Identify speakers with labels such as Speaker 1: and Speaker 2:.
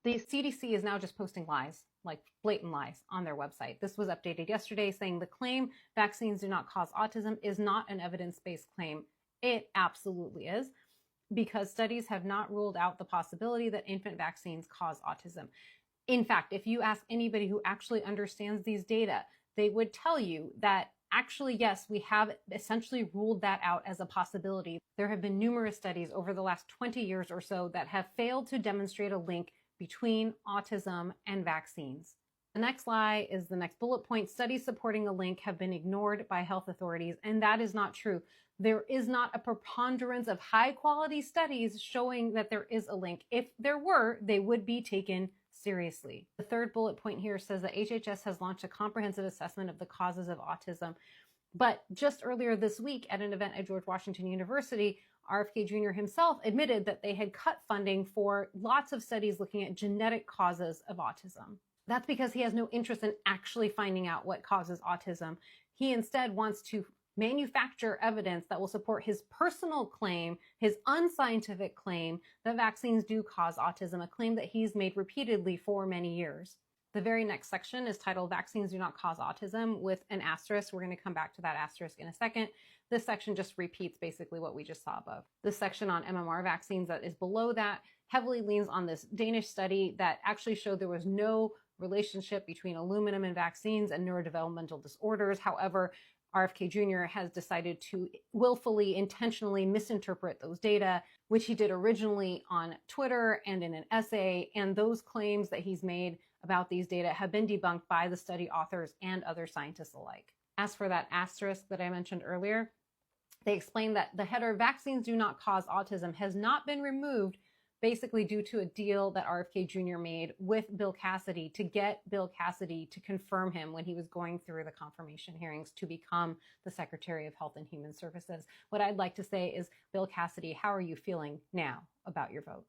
Speaker 1: The CDC is now just posting lies, like blatant lies, on their website. This was updated yesterday saying the claim vaccines do not cause autism is not an evidence-based claim. It absolutely is, because studies have not ruled out the possibility that infant vaccines cause autism. In fact, if you ask anybody who actually understands these data, they would tell you that actually, yes, we have essentially ruled that out as a possibility. There have been numerous studies over the last 20 years or so that have failed to demonstrate a link between autism and vaccines. The next lie is the next bullet point. Studies supporting a link have been ignored by health authorities, and that is not true. There is not a preponderance of high-quality studies showing that there is a link. If there were, they would be taken seriously. The third bullet point here says that HHS has launched a comprehensive assessment of the causes of autism. But just earlier this week at an event at George Washington University, RFK Jr. himself admitted that they had cut funding for lots of studies looking at genetic causes of autism. That's because he has no interest in actually finding out what causes autism. He instead wants to manufacture evidence that will support his personal claim, his unscientific claim that vaccines do cause autism, a claim that he's made repeatedly for many years. The very next section is titled Vaccines Do Not Cause Autism with an asterisk. We're going to come back to that asterisk in a second. This section just repeats basically what we just saw above. This section on MMR vaccines that is below that heavily leans on this Danish study that actually showed there was no relationship between aluminum and vaccines and neurodevelopmental disorders. However, RFK Jr. has decided to willfully, intentionally misinterpret those data, which he did originally on Twitter and in an essay. And those claims that he's made about these data have been debunked by the study authors and other scientists alike. As for that asterisk that I mentioned earlier, they explain that the header "vaccines do not cause autism" has not been removed basically due to a deal that RFK Jr. made with Bill Cassidy to get Bill Cassidy to confirm him when he was going through the confirmation hearings to become the Secretary of Health and Human Services. What I'd like to say is, Bill Cassidy, how are you feeling now about your vote?